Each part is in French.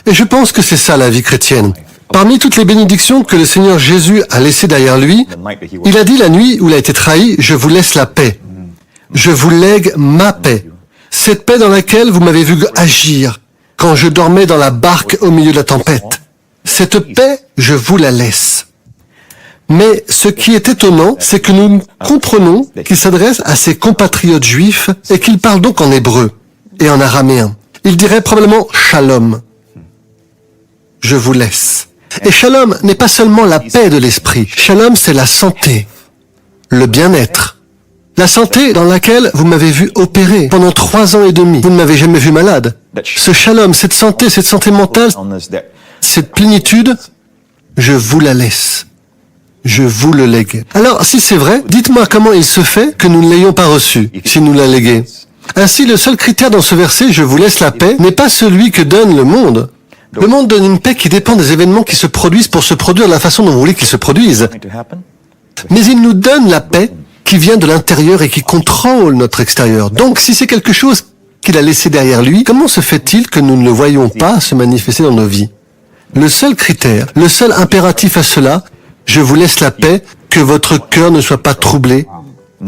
Et je pense que c'est ça la vie chrétienne. Parmi toutes les bénédictions que le Seigneur Jésus a laissées derrière lui, il a dit la nuit où il a été trahi, « Je vous laisse la paix. Je vous lègue ma paix. Cette paix dans laquelle vous m'avez vu agir quand je dormais dans la barque au milieu de la tempête. Cette paix, je vous la laisse. » Mais ce qui est étonnant, c'est que nous comprenons qu'il s'adresse à ses compatriotes juifs et qu'il parle donc en hébreu et en araméen. Il dirait probablement « Shalom ». Je vous laisse. Et Shalom n'est pas seulement la paix de l'esprit. Shalom, c'est la santé, le bien-être. La santé dans laquelle vous m'avez vu opérer pendant 3 ans et demi. Vous ne m'avez jamais vu malade. Ce Shalom, cette santé mentale, cette plénitude, je vous la laisse. Je vous le lègue. Alors, si c'est vrai, dites-moi comment il se fait que nous ne l'ayons pas reçu, si nous l'a légué. Ainsi, le seul critère dans ce verset, je vous laisse la paix, n'est pas celui que donne le monde. Le monde donne une paix qui dépend des événements qui se produisent pour se produire de la façon dont vous voulez qu'ils se produisent. Mais il nous donne la paix qui vient de l'intérieur et qui contrôle notre extérieur. Donc, si c'est quelque chose qu'il a laissé derrière lui, comment se fait-il que nous ne le voyons pas se manifester dans nos vies? Le seul critère, le seul impératif à cela, je vous laisse la paix, que votre cœur ne soit pas troublé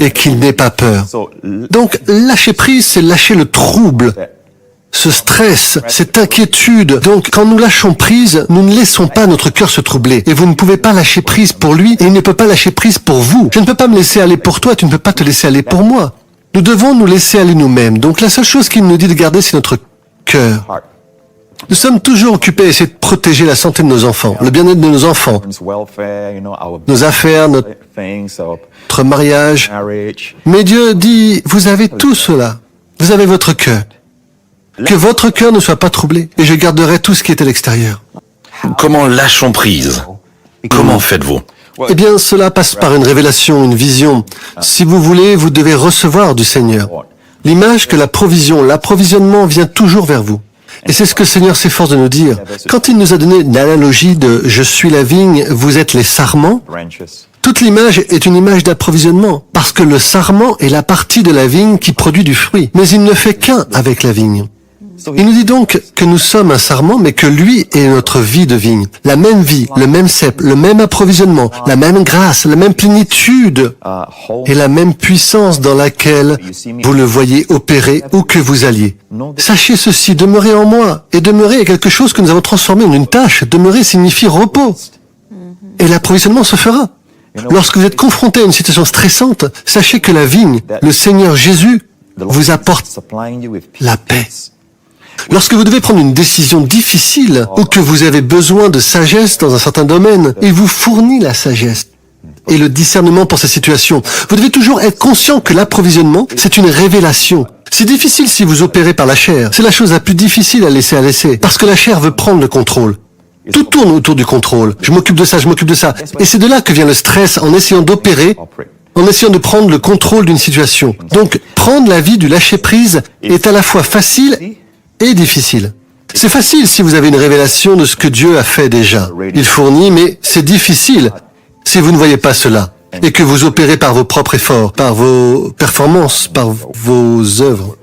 et qu'il n'ait pas peur. Donc, lâcher prise, c'est lâcher le trouble, ce stress, cette inquiétude. Donc, quand nous lâchons prise, nous ne laissons pas notre cœur se troubler. Et vous ne pouvez pas lâcher prise pour lui, et il ne peut pas lâcher prise pour vous. Je ne peux pas me laisser aller pour toi, tu ne peux pas te laisser aller pour moi. Nous devons nous laisser aller nous-mêmes. Donc, la seule chose qu'il nous dit de garder, c'est notre cœur. Nous sommes toujours occupés à essayer de protéger la santé de nos enfants, le bien-être de nos enfants, nos affaires, notre mariage. Mais Dieu dit, vous avez tout cela. Vous avez votre cœur. Que votre cœur ne soit pas troublé, et je garderai tout ce qui est à l'extérieur. Comment lâchons prise? Comment faites-vous? Eh bien, cela passe par une révélation, une vision. Si vous voulez, vous devez recevoir du Seigneur. L'image que la provision, l'approvisionnement vient toujours vers vous. Et c'est ce que le Seigneur s'efforce de nous dire. Quand il nous a donné l'analogie de « je suis la vigne, vous êtes les sarments », toute l'image est une image d'approvisionnement, parce que le sarment est la partie de la vigne qui produit du fruit. Mais il ne fait qu'un avec la vigne. Il nous dit donc que nous sommes un sarment, mais que lui est notre vie de vigne. La même vie, le même cep, le même approvisionnement, la même grâce, la même plénitude et la même puissance dans laquelle vous le voyez opérer où que vous alliez. Sachez ceci, demeurez en moi. Et demeurer est quelque chose que nous avons transformé en une tâche. Demeurer signifie repos. Et l'approvisionnement se fera. Lorsque vous êtes confronté à une situation stressante, sachez que la vigne, le Seigneur Jésus, vous apporte la paix. Lorsque vous devez prendre une décision difficile ou que vous avez besoin de sagesse dans un certain domaine, il vous fournit la sagesse et le discernement pour ces situations. Vous devez toujours être conscient que l'approvisionnement, c'est une révélation. C'est difficile si vous opérez par la chair. C'est la chose la plus difficile à laisser, parce que la chair veut prendre le contrôle. Tout tourne autour du contrôle. Je m'occupe de ça, je m'occupe de ça. Et c'est de là que vient le stress en essayant d'opérer, en essayant de prendre le contrôle d'une situation. Donc, prendre la vie du lâcher-prise est à la fois facile et difficile. C'est facile si vous avez une révélation de ce que Dieu a fait déjà. Il fournit, mais c'est difficile si vous ne voyez pas cela et que vous opérez par vos propres efforts, par vos performances, par vos œuvres.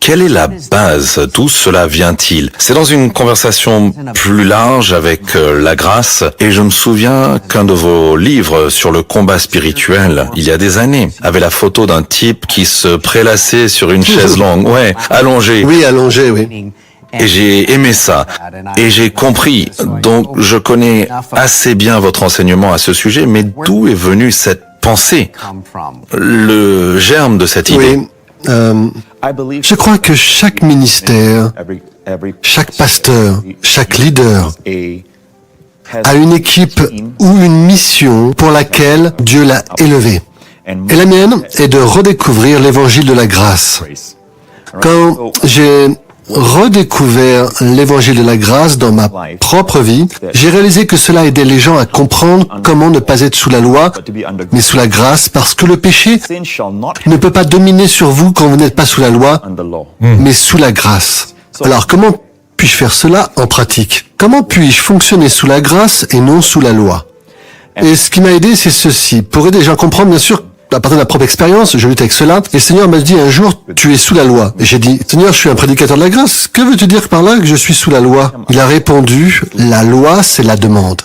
Quelle est la base? D'où cela vient-il? C'est dans une conversation plus large avec la grâce, et je me souviens qu'un de vos livres sur le combat spirituel, il y a des années, avait la photo d'un type qui se prélassait sur une chaise longue, allongé. Oui, allongé, oui. Et j'ai aimé ça, et j'ai compris. Donc, je connais assez bien votre enseignement à ce sujet, mais d'où est venue cette pensée, le germe de cette idée? Oui. Je crois que chaque ministère, chaque pasteur, chaque leader a une équipe ou une mission pour laquelle Dieu l'a élevé. Et la mienne est de redécouvrir l'évangile de la grâce. Quand j'ai redécouvert l'évangile de la grâce dans ma propre vie, j'ai réalisé que cela aidait les gens à comprendre comment ne pas être sous la loi, mais sous la grâce, parce que le péché ne peut pas dominer sur vous quand vous n'êtes pas sous la loi, mais sous la grâce. Alors, comment puis-je faire cela en pratique? Comment puis-je fonctionner sous la grâce et non sous la loi? Et ce qui m'a aidé, c'est ceci. Pour aider les gens à comprendre, bien sûr, à partir de ma propre expérience, je lutte avec cela. Et le Seigneur m'a dit un jour, tu es sous la loi. Et j'ai dit, Seigneur, je suis un prédicateur de la grâce. Que veux-tu dire par là que je suis sous la loi? Il a répondu, la loi, c'est la demande.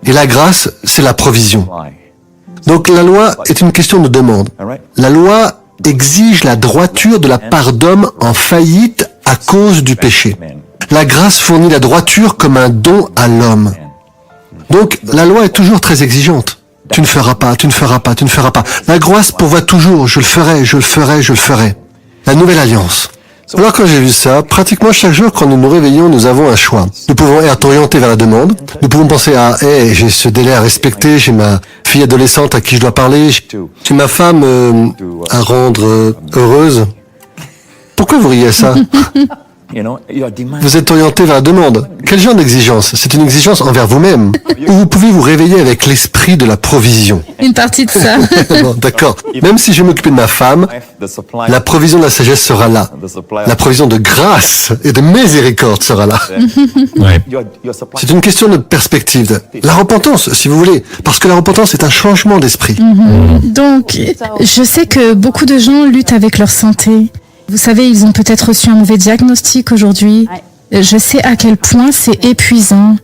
Et la grâce, c'est la provision. Donc la loi est une question de demande. La loi exige la droiture de la part d'hommes en faillite à cause du péché. La grâce fournit la droiture comme un don à l'homme. Donc la loi est toujours très exigeante. Tu ne feras pas, tu ne feras pas, tu ne feras pas. La grâce pourvoit toujours, je le ferai, je le ferai, je le ferai. La nouvelle alliance. Alors quand j'ai vu ça, pratiquement chaque jour quand nous nous réveillons, nous avons un choix. Nous pouvons être orientés vers la demande. Nous pouvons penser à, j'ai ce délai à respecter, j'ai ma fille adolescente à qui je dois parler, j'ai ma femme à rendre heureuse. Pourquoi vous riez à ça? Vous êtes orienté vers la demande. Quel genre d'exigence? C'est une exigence envers vous-même. Ou vous pouvez vous réveiller avec l'esprit de la provision. Une partie de ça. Bon, d'accord. Même si je vais m'occuper de ma femme, la provision de la sagesse sera là. La provision de grâce et de miséricorde sera là. Ouais. C'est une question de perspective. La repentance, si vous voulez. Parce que la repentance est un changement d'esprit. Donc, je sais que beaucoup de gens luttent avec leur santé. Vous savez, ils ont peut-être reçu un mauvais diagnostic aujourd'hui. Je sais à quel point c'est épuisant.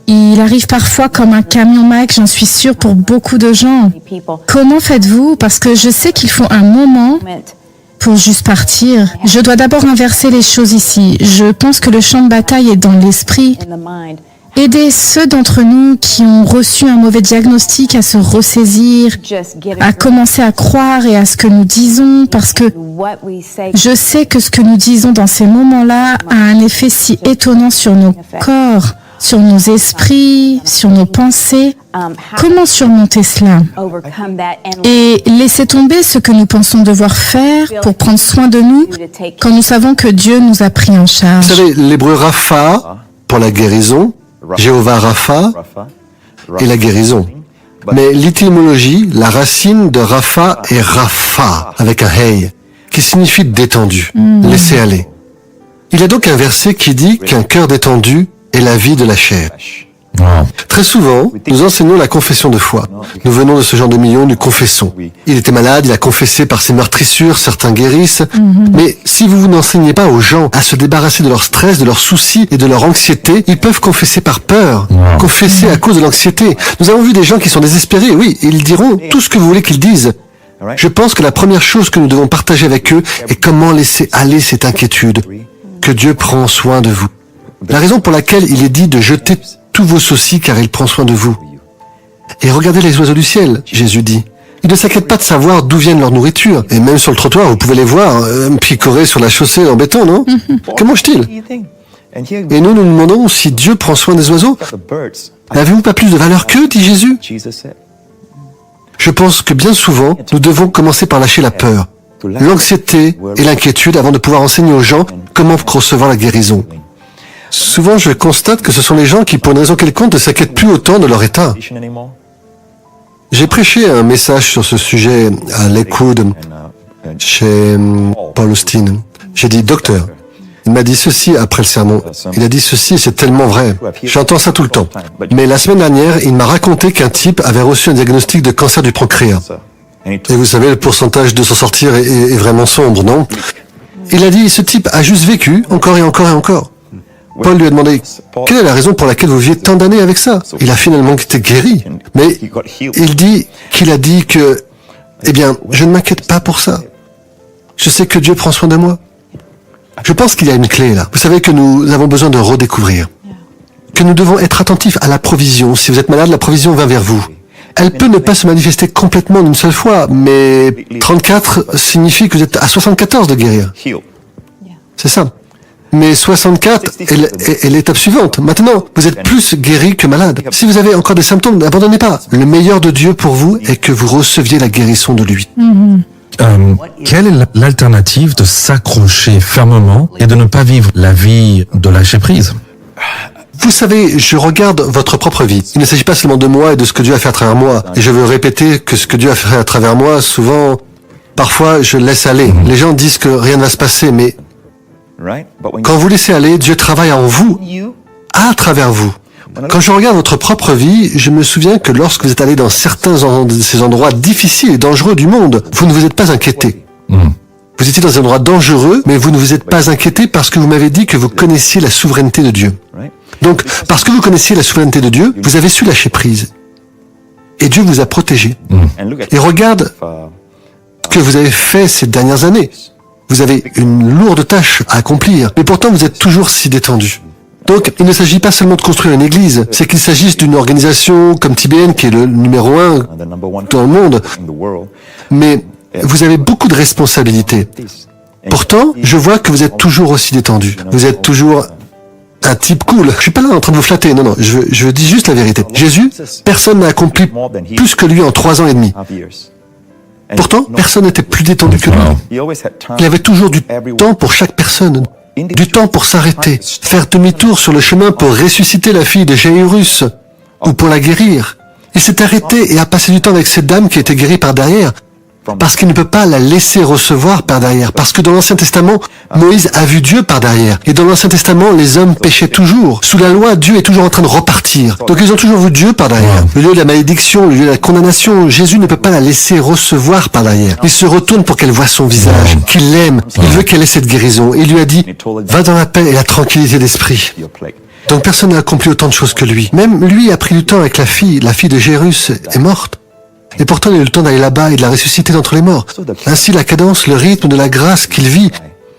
Il arrive parfois comme un camion Mac, j'en suis sûre, pour beaucoup de gens. Comment faites-vous? Parce que je sais qu'il faut un moment pour juste partir. Je dois d'abord inverser les choses ici. Je pense que le champ de bataille est dans l'esprit. Aider ceux d'entre nous qui ont reçu un mauvais diagnostic à se ressaisir, à commencer à croire et à ce que nous disons, parce que je sais que ce que nous disons dans ces moments-là a un effet si étonnant sur nos corps, sur nos esprits, sur nos pensées. Comment surmonter cela? Et laisser tomber ce que nous pensons devoir faire pour prendre soin de nous quand nous savons que Dieu nous a pris en charge. Vous savez, l'hébreu Rapha, pour la guérison, Jéhovah Rapha et la guérison. Mais l'étymologie, la racine de Rapha est Rapha, avec un hey, qui signifie détendu, laisser aller. Il y a donc un verset qui dit qu'un cœur détendu est la vie de la chair. Wow. Très souvent, nous enseignons la confession de foi. Nous venons de ce genre de milieu, nous confessons. Il était malade, il a confessé par ses meurtrissures, certains guérissent. Mais si vous n'enseignez pas aux gens à se débarrasser de leur stress, de leurs soucis et de leur anxiété, ils peuvent confesser par peur, confesser à cause de l'anxiété. Nous avons vu des gens qui sont désespérés, oui, ils diront tout ce que vous voulez qu'ils disent. Je pense que la première chose que nous devons partager avec eux est comment laisser aller cette inquiétude, que Dieu prend soin de vous. La raison pour laquelle il est dit de jeter tous vos soucis car il prend soin de vous. Et regardez les oiseaux du ciel, Jésus dit. Ils ne s'inquiètent pas de savoir d'où viennent leur nourriture. Et même sur le trottoir, vous pouvez les voir picorer sur la chaussée en béton, non? Que mangent-ils? Et nous nous demandons si Dieu prend soin des oiseaux. N'avez-vous pas plus de valeur qu'eux, dit Jésus? Je pense que bien souvent, nous devons commencer par lâcher la peur, l'anxiété et l'inquiétude avant de pouvoir enseigner aux gens comment recevoir la guérison. Souvent, je constate que ce sont les gens qui, pour une raison quelconque, ne s'inquiètent plus autant de leur état. J'ai prêché un message sur ce sujet à Lakewood, chez Paul Austin. J'ai dit, docteur, il m'a dit ceci après le sermon. Il a dit ceci et c'est tellement vrai. J'entends ça tout le temps. Mais la semaine dernière, il m'a raconté qu'un type avait reçu un diagnostic de cancer du pancréas. Et vous savez, le pourcentage de s'en sortir est vraiment sombre, non? Il a dit, ce type a juste vécu, encore et encore et encore. Paul lui a demandé, quelle est la raison pour laquelle vous viviez tant d'années avec ça? Il a finalement été guéri. Mais il dit qu'il a dit que, eh bien, je ne m'inquiète pas pour ça. Je sais que Dieu prend soin de moi. Je pense qu'il y a une clé là. Vous savez que nous avons besoin de redécouvrir. Que nous devons être attentifs à la provision. Si vous êtes malade, la provision va vers vous. Elle peut ne pas se manifester complètement d'une seule fois, mais 34 signifie que vous êtes à 74 de guérir. C'est ça. Mais 64 est l'étape suivante. Maintenant, vous êtes plus guéri que malade. Si vous avez encore des symptômes, n'abandonnez pas. Le meilleur de Dieu pour vous est que vous receviez la guérison de lui. Quelle est l'alternative de s'accrocher fermement et de ne pas vivre la vie de lâcher prise? Vous savez, je regarde votre propre vie. Il ne s'agit pas seulement de moi et de ce que Dieu a fait à travers moi. Et je veux répéter que ce que Dieu a fait à travers moi, souvent, parfois, je laisse aller. Les gens disent que rien ne va se passer, mais quand vous laissez aller, Dieu travaille en vous, à travers vous. Quand je regarde votre propre vie, je me souviens que lorsque vous êtes allé dans certains de ces endroits difficiles et dangereux du monde, vous ne vous êtes pas inquiété. Vous étiez dans un endroit dangereux, mais vous ne vous êtes pas inquiété parce que vous m'avez dit que vous connaissiez la souveraineté de Dieu. Donc, parce que vous connaissiez la souveraineté de Dieu, vous avez su lâcher prise. Et Dieu vous a protégé. Et regarde ce que vous avez fait ces dernières années. Vous avez une lourde tâche à accomplir, mais pourtant vous êtes toujours si détendu. Donc, il ne s'agit pas seulement de construire une église, c'est qu'il s'agisse d'une organisation comme TBN, qui est le numéro 1 dans le monde, mais vous avez beaucoup de responsabilités. Pourtant, je vois que vous êtes toujours aussi détendu. Vous êtes toujours un type cool. Je suis pas là en train de vous flatter, non, je dis juste la vérité. Jésus, personne n'a accompli plus que lui en 3 ans et demi. Pourtant, personne n'était plus détendu que lui. Il avait toujours du temps pour chaque personne, du temps pour s'arrêter, faire demi-tour sur le chemin pour ressusciter la fille de Jairus, ou pour la guérir. Il s'est arrêté et a passé du temps avec cette dame qui était guérie par derrière, parce qu'il ne peut pas la laisser recevoir par derrière, parce que dans l'Ancien Testament, Moïse a vu Dieu par derrière, et dans l'Ancien Testament, les hommes péchaient toujours. Sous la loi, Dieu est toujours en train de repartir. Donc ils ont toujours vu Dieu par derrière. Le lieu de la malédiction, le lieu de la condamnation, Jésus ne peut pas la laisser recevoir par derrière. Il se retourne pour qu'elle voie son visage, qu'il l'aime, il veut qu'elle ait cette guérison, et il lui a dit, va dans la paix et la tranquillité d'esprit. Donc personne n'a accompli autant de choses que lui. Même lui a pris du temps avec la fille de Jairus est morte. Et pourtant, il a eu le temps d'aller là-bas et de la ressusciter d'entre les morts. Ainsi, la cadence, le rythme de la grâce qu'il vit.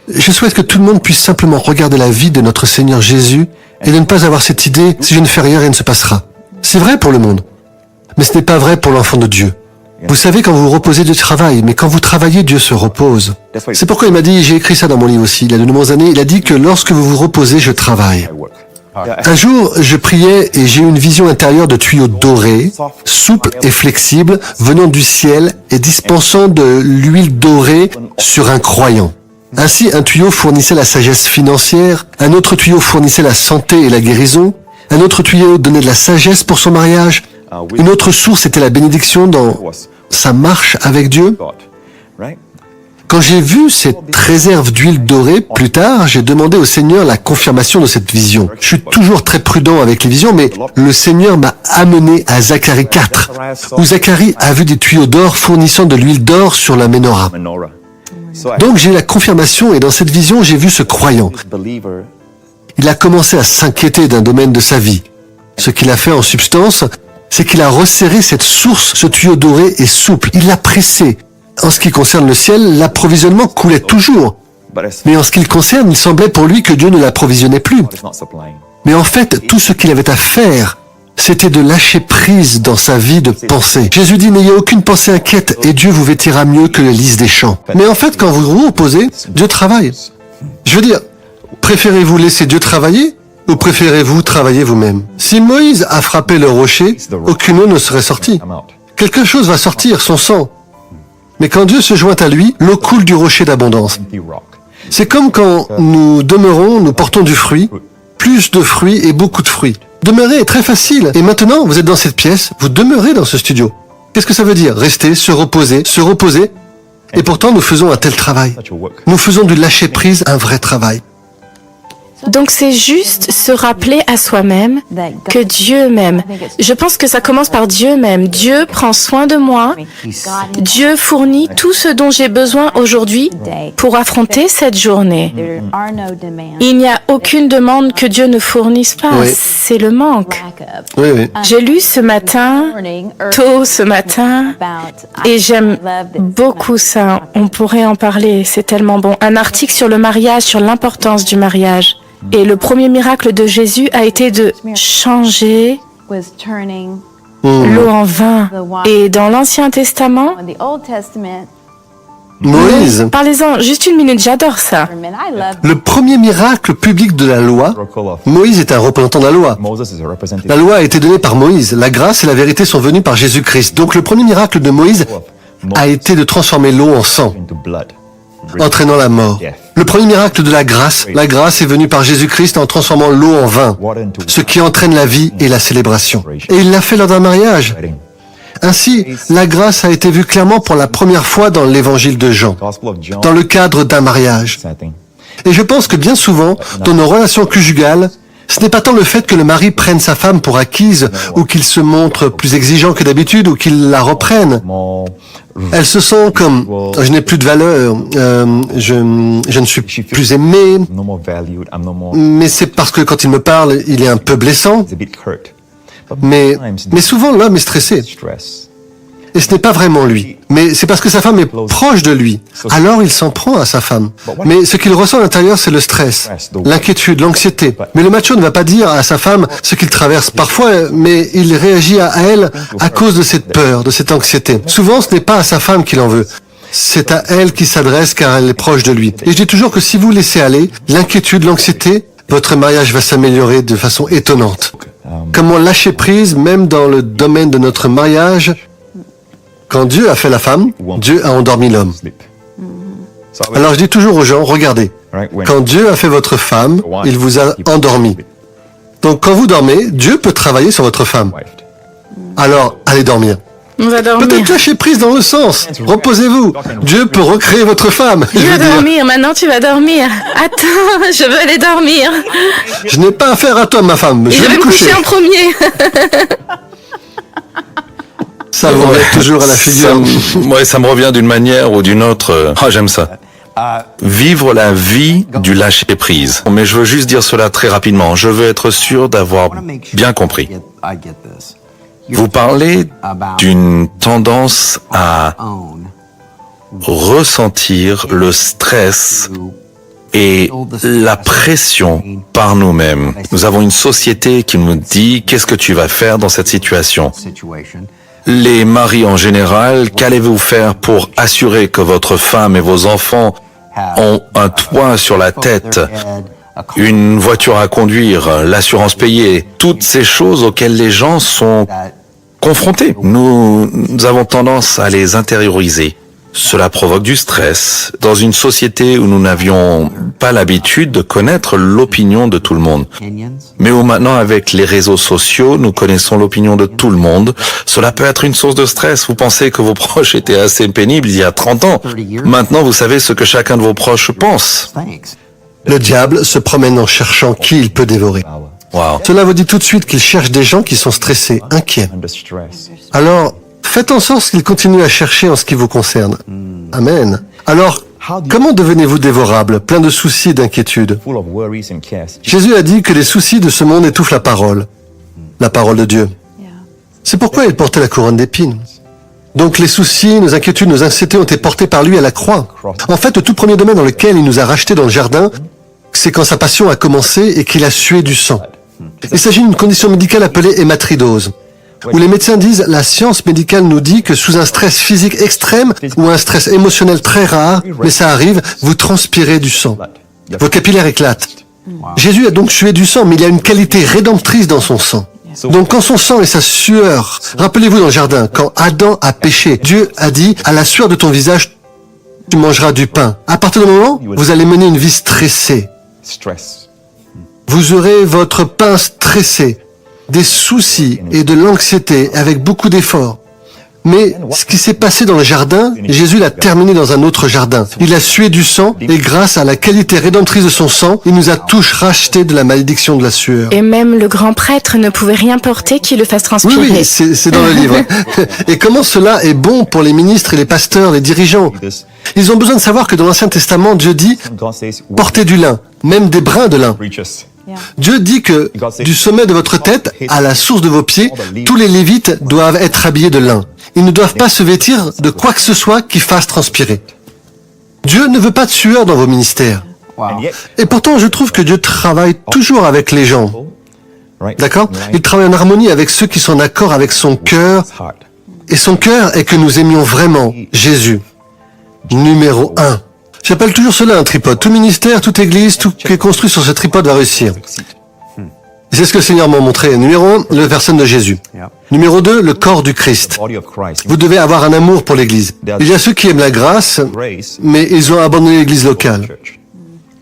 Je souhaite que tout le monde puisse simplement regarder la vie de notre Seigneur Jésus et de ne pas avoir cette idée, si je ne fais rien, rien ne se passera. C'est vrai pour le monde, mais ce n'est pas vrai pour l'enfant de Dieu. Vous savez, quand vous vous reposez, Dieu travaille, mais quand vous travaillez, Dieu se repose. C'est pourquoi il m'a dit, j'ai écrit ça dans mon livre aussi, il y a de nombreuses années, il a dit que lorsque vous vous reposez, je travaille. Un jour, je priais et j'ai eu une vision intérieure de tuyaux dorés, souples et flexibles, venant du ciel et dispensant de l'huile dorée sur un croyant. Ainsi, un tuyau fournissait la sagesse financière, un autre tuyau fournissait la santé et la guérison, un autre tuyau donnait de la sagesse pour son mariage, une autre source était la bénédiction dans sa marche avec Dieu. Quand j'ai vu cette réserve d'huile dorée, plus tard, j'ai demandé au Seigneur la confirmation de cette vision. Je suis toujours très prudent avec les visions, mais le Seigneur m'a amené à Zacharie 4, où Zacharie a vu des tuyaux d'or fournissant de l'huile d'or sur la menorah. Donc j'ai eu la confirmation et dans cette vision, j'ai vu ce croyant. Il a commencé à s'inquiéter d'un domaine de sa vie. Ce qu'il a fait en substance, c'est qu'il a resserré cette source, ce tuyau doré et souple. Il l'a pressé. En ce qui concerne le ciel, l'approvisionnement coulait toujours. Mais en ce qui le concerne, il semblait pour lui que Dieu ne l'approvisionnait plus. Mais en fait, tout ce qu'il avait à faire, c'était de lâcher prise dans sa vie de pensée. Jésus dit, n'ayez aucune pensée inquiète et Dieu vous vêtira mieux que le lys des champs. Mais en fait, quand vous vous reposez, Dieu travaille. Je veux dire, préférez-vous laisser Dieu travailler ou préférez-vous travailler vous-même? Si Moïse a frappé le rocher, aucune eau ne serait sortie. Quelque chose va sortir, son sang. Mais quand Dieu se joint à lui, l'eau coule du rocher d'abondance. C'est comme quand nous demeurons, nous portons du fruit, plus de fruits et beaucoup de fruits. Demeurer est très facile. Et maintenant, vous êtes dans cette pièce, vous demeurez dans ce studio. Qu'est-ce que ça veut dire? Rester, se reposer. Et pourtant, nous faisons un tel travail. Nous faisons du lâcher-prise un vrai travail. Donc c'est juste se rappeler à soi-même que Dieu m'aime. Je pense que ça commence par Dieu m'aime. Dieu prend soin de moi. Dieu fournit tout ce dont j'ai besoin aujourd'hui pour affronter cette journée. Il n'y a aucune demande que Dieu ne fournisse pas. Oui. C'est le manque. Oui. J'ai lu ce matin, tôt ce matin, et j'aime beaucoup ça. On pourrait en parler, c'est tellement bon. Un article sur le mariage, sur l'importance du mariage. Et le premier miracle de Jésus a été de changer l'eau en vin. Et dans l'Ancien Testament, Moïse, parlez-en, juste une minute, j'adore ça. le premier miracle public de la loi, Moïse est un représentant de la loi. La loi a été donnée par Moïse. La grâce et la vérité sont venues par Jésus-Christ. Donc le premier miracle de Moïse a été de transformer l'eau en sang, entraînant la mort. Le premier miracle de la grâce est venue par Jésus-Christ en transformant l'eau en vin, ce qui entraîne la vie et la célébration. Et il l'a fait lors d'un mariage. Ainsi, la grâce a été vue clairement pour la première fois dans l'évangile de Jean, dans le cadre d'un mariage. Et je pense que bien souvent, dans nos relations conjugales, Ce n'est pas tant le fait que le mari prenne sa femme pour acquise, ou qu'il se montre plus exigeant que d'habitude, ou qu'il la reprenne. Elle se sent comme « je n'ai plus de valeur, je ne suis plus aimé », mais c'est parce que quand il me parle, il est un peu blessant. Mais souvent, l'homme est stressé. Et ce n'est pas vraiment lui. Mais c'est parce que sa femme est proche de lui. Alors il s'en prend à sa femme. Mais ce qu'il ressent à l'intérieur, c'est le stress, l'inquiétude, l'anxiété. Mais le macho ne va pas dire à sa femme ce qu'il traverse parfois, mais il réagit à elle à cause de cette peur, de cette anxiété. Souvent, ce n'est pas à sa femme qu'il en veut. C'est à elle qu'il s'adresse car elle est proche de lui. Et je dis toujours que si vous laissez aller l'inquiétude, l'anxiété, votre mariage va s'améliorer de façon étonnante. Comment lâcher prise, même dans le domaine de notre mariage. Quand Dieu a fait la femme, Dieu a endormi l'homme. Alors je dis toujours aux gens, regardez, quand Dieu a fait votre femme, il vous a endormi. Donc quand vous dormez, Dieu peut travailler sur votre femme. Alors, allez dormir. On va dormir. Peut-être lâcher prise dans le sens. Reposez-vous. Dieu peut recréer votre femme. Tu vas dormir, maintenant tu vas dormir. Attends, je veux aller dormir. Je n'ai pas affaire à toi, ma femme. Je vais me coucher en premier. Ça vous revient toujours à la figure. Ça me revient d'une manière ou d'une autre. Ah, j'aime ça. Vivre la vie du lâcher-prise. Mais je veux juste dire cela très rapidement. Je veux être sûr d'avoir bien compris. Vous parlez d'une tendance à ressentir le stress et la pression par nous-mêmes. Nous avons une société qui nous dit « Qu'est-ce que tu vas faire dans cette situation ?» Les maris en général, qu'allez-vous faire pour assurer que votre femme et vos enfants ont un toit sur la tête, une voiture à conduire, l'assurance payée, toutes ces choses auxquelles les gens sont confrontés. Nous avons tendance à les intérioriser. Cela provoque du stress dans une société où nous n'avions pas l'habitude de connaître l'opinion de tout le monde. Mais où maintenant, avec les réseaux sociaux, nous connaissons l'opinion de tout le monde. Cela peut être une source de stress. Vous pensez que vos proches étaient assez pénibles il y a 30 ans. Maintenant, vous savez ce que chacun de vos proches pense. Le diable se promène en cherchant qui il peut dévorer. Wow. Cela vous dit tout de suite qu'il cherche des gens qui sont stressés, inquiets. Alors, faites en sorte qu'il continue à chercher en ce qui vous concerne. Amen. Alors, comment devenez-vous dévorable, plein de soucis et d'inquiétudes? Jésus a dit que les soucis de ce monde étouffent la parole de Dieu. C'est pourquoi il portait la couronne d'épines. Donc les soucis, nos inquiétudes, nos anxiétés ont été portés par lui à la croix. En fait, le tout premier domaine dans lequel il nous a rachetés dans le jardin, c'est quand sa passion a commencé et qu'il a sué du sang. Il s'agit d'une condition médicale appelée hématridose, où les médecins disent, la science médicale nous dit que sous un stress physique extrême ou un stress émotionnel très rare, mais ça arrive, vous transpirez du sang. Vos capillaires éclatent. Jésus a donc sué du sang, mais il y a une qualité rédemptrice dans son sang. Donc quand son sang et sa sueur, rappelez-vous dans le jardin, quand Adam a péché, Dieu a dit, à la sueur de ton visage, tu mangeras du pain. À partir du moment où vous allez mener une vie stressée, vous aurez votre pain stressé, des soucis et de l'anxiété avec beaucoup d'efforts. Mais ce qui s'est passé dans le jardin, Jésus l'a terminé dans un autre jardin. Il a sué du sang et grâce à la qualité rédemptrice de son sang, il nous a tous rachetés de la malédiction de la sueur. Et même le grand prêtre ne pouvait rien porter qui le fasse transpirer. Oui, c'est dans le livre. Et comment cela est bon pour les ministres et les pasteurs, les dirigeants? Ils ont besoin de savoir que dans l'Ancien Testament, Dieu dit « portez du lin, même des brins de lin ». Dieu dit que du sommet de votre tête à la source de vos pieds, tous les Lévites doivent être habillés de lin. Ils ne doivent pas se vêtir de quoi que ce soit qui fasse transpirer. Dieu ne veut pas de sueur dans vos ministères. Et pourtant, je trouve que Dieu travaille toujours avec les gens. D'accord? Il travaille en harmonie avec ceux qui sont d'accord avec son cœur. Et son cœur est que nous aimions vraiment Jésus. Numéro 1. J'appelle toujours cela un tripode. Tout ministère, toute église, tout qui est construit sur ce tripode va réussir. C'est ce que le Seigneur m'a montré. Numéro 1, la personne de Jésus. Numéro 2, le corps du Christ. Vous devez avoir un amour pour l'église. Il y a ceux qui aiment la grâce, mais ils ont abandonné l'église locale.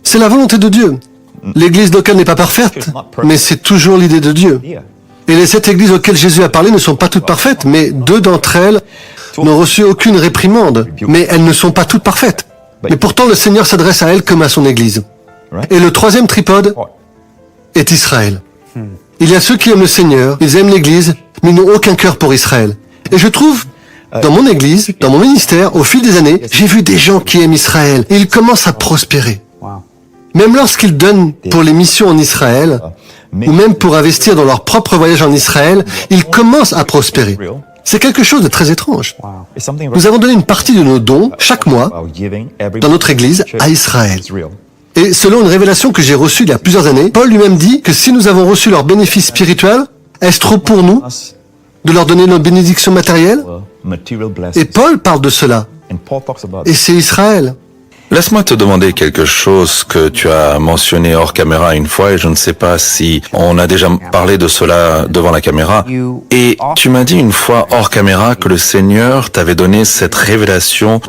C'est la volonté de Dieu. L'église locale n'est pas parfaite, mais c'est toujours l'idée de Dieu. Et les 7 églises auxquelles Jésus a parlé ne sont pas toutes parfaites, mais 2 d'entre elles n'ont reçu aucune réprimande, mais elles ne sont pas toutes parfaites. Mais pourtant, le Seigneur s'adresse à elle comme à son Église. Et le 3e tripode, est Israël. Il y a ceux qui aiment le Seigneur, ils aiment l'Église, mais ils n'ont aucun cœur pour Israël. Et je trouve, dans mon Église, dans mon ministère, au fil des années, j'ai vu des gens qui aiment Israël. Et ils commencent à prospérer. Même lorsqu'ils donnent pour les missions en Israël, ou même pour investir dans leur propre voyage en Israël, ils commencent à prospérer. C'est quelque chose de très étrange. Nous avons donné une partie de nos dons, chaque mois, dans notre Église, à Israël. Et selon une révélation que j'ai reçue il y a plusieurs années, Paul lui-même dit que si nous avons reçu leurs bénéfices spirituels, est-ce trop pour nous de leur donner nos bénédictions matérielles? Et Paul parle de cela. Et c'est Israël. Laisse-moi te demander quelque chose que tu as mentionné hors caméra une fois et je ne sais pas si on a déjà parlé de cela devant la caméra. Et tu m'as dit une fois hors caméra que le Seigneur t'avait donné cette révélation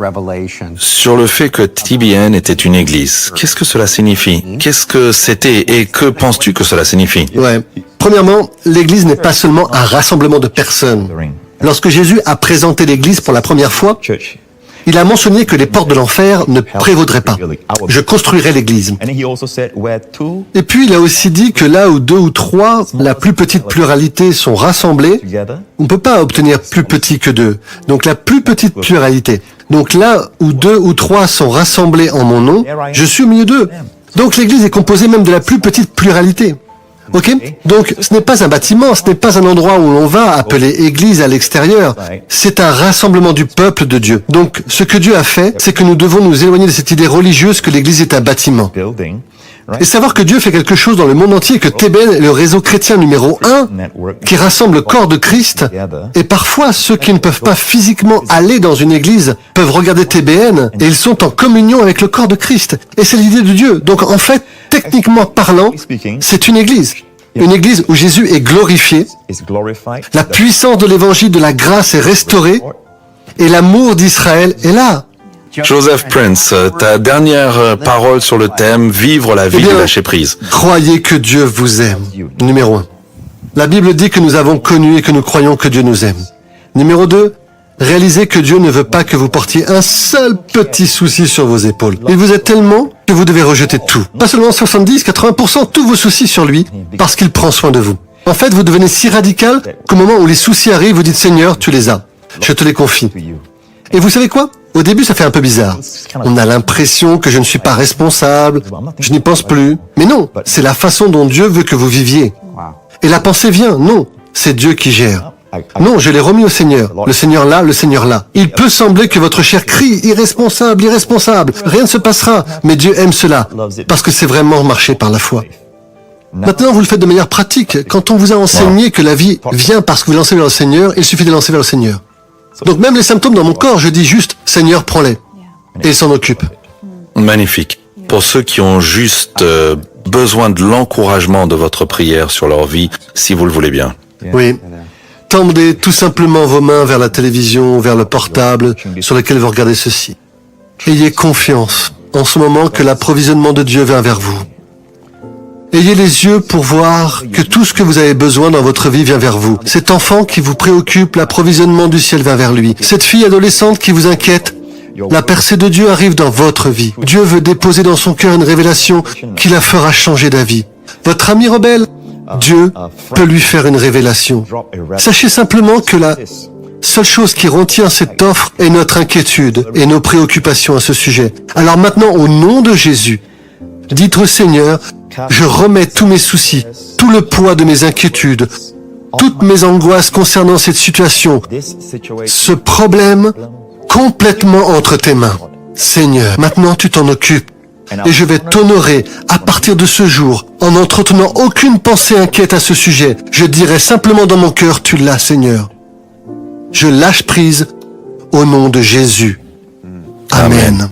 sur le fait que TBN était une église. Qu'est-ce que cela signifie? Qu'est-ce que c'était et que penses-tu que cela signifie? Ouais. Premièrement, l'église n'est pas seulement un rassemblement de personnes. Lorsque Jésus a présenté l'église pour la première fois, il a mentionné que les portes de l'enfer ne prévaudraient pas. Je construirai l'église. Et puis il a aussi dit que là où 2 ou 3, la plus petite pluralité sont rassemblés, on ne peut pas obtenir plus petit que 2. Donc la plus petite pluralité. Donc là où 2 ou 3 sont rassemblés en mon nom, je suis au milieu d'eux. Donc l'église est composée même de la plus petite pluralité. Ok? Donc, ce n'est pas un bâtiment, ce n'est pas un endroit où l'on va appeler église à l'extérieur. C'est un rassemblement du peuple de Dieu. Donc, ce que Dieu a fait, c'est que nous devons nous éloigner de cette idée religieuse que l'église est un bâtiment. Et savoir que Dieu fait quelque chose dans le monde entier, que TBN est le réseau chrétien numéro 1, qui rassemble le corps de Christ, et parfois ceux qui ne peuvent pas physiquement aller dans une église peuvent regarder TBN, et ils sont en communion avec le corps de Christ. Et c'est l'idée de Dieu. Donc en fait, techniquement parlant, c'est une église. Une église où Jésus est glorifié, la puissance de l'évangile de la grâce est restaurée, et l'amour d'Israël est là. Joseph Prince, ta dernière parole sur le thème « Vivre la vie de lâcher prise ». Croyez que Dieu vous aime. Numéro 1. La Bible dit que nous avons connu et que nous croyons que Dieu nous aime. Numéro 2. Réalisez que Dieu ne veut pas que vous portiez un seul petit souci sur vos épaules. Il vous aime tellement que vous devez rejeter tout. Pas seulement 70, 80%, tous vos soucis sur lui, parce qu'il prend soin de vous. En fait, vous devenez si radical qu'au moment où les soucis arrivent, vous dites « Seigneur, tu les as. Je te les confie. » Et vous savez quoi? Au début, ça fait un peu bizarre. On a l'impression que je ne suis pas responsable, je n'y pense plus. Mais non, c'est la façon dont Dieu veut que vous viviez. Et la pensée vient, non, c'est Dieu qui gère. Non, je l'ai remis au Seigneur. Le Seigneur là, le Seigneur là. Il peut sembler que votre chair crie, irresponsable, irresponsable. Rien ne se passera, mais Dieu aime cela, parce que c'est vraiment marcher par la foi. Maintenant, vous le faites de manière pratique. Quand on vous a enseigné que la vie vient parce que vous lancez vers le Seigneur, il suffit de lancer vers le Seigneur. Donc même les symptômes dans mon corps, je dis juste, Seigneur, prends-les. Et il s'en occupe. Magnifique. Pour ceux qui ont juste besoin de l'encouragement de votre prière sur leur vie, si vous le voulez bien. Oui. Tendez tout simplement vos mains vers la télévision, vers le portable, sur lequel vous regardez ceci. Ayez confiance en ce moment que l'approvisionnement de Dieu vient vers vous. Ayez les yeux pour voir que tout ce que vous avez besoin dans votre vie vient vers vous. Cet enfant qui vous préoccupe, l'approvisionnement du ciel vient vers lui. Cette fille adolescente qui vous inquiète, la percée de Dieu arrive dans votre vie. Dieu veut déposer dans son cœur une révélation qui la fera changer d'avis. Votre ami rebelle, Dieu peut lui faire une révélation. Sachez simplement que la seule chose qui retient cette offre est notre inquiétude et nos préoccupations à ce sujet. Alors maintenant, au nom de Jésus, dites au Seigneur, je remets tous mes soucis, tout le poids de mes inquiétudes, toutes mes angoisses concernant cette situation, ce problème complètement entre tes mains. Seigneur, maintenant tu t'en occupes et je vais t'honorer à partir de ce jour en n'entretenant aucune pensée inquiète à ce sujet. Je dirai simplement dans mon cœur, tu l'as, Seigneur. Je lâche prise au nom de Jésus. Amen.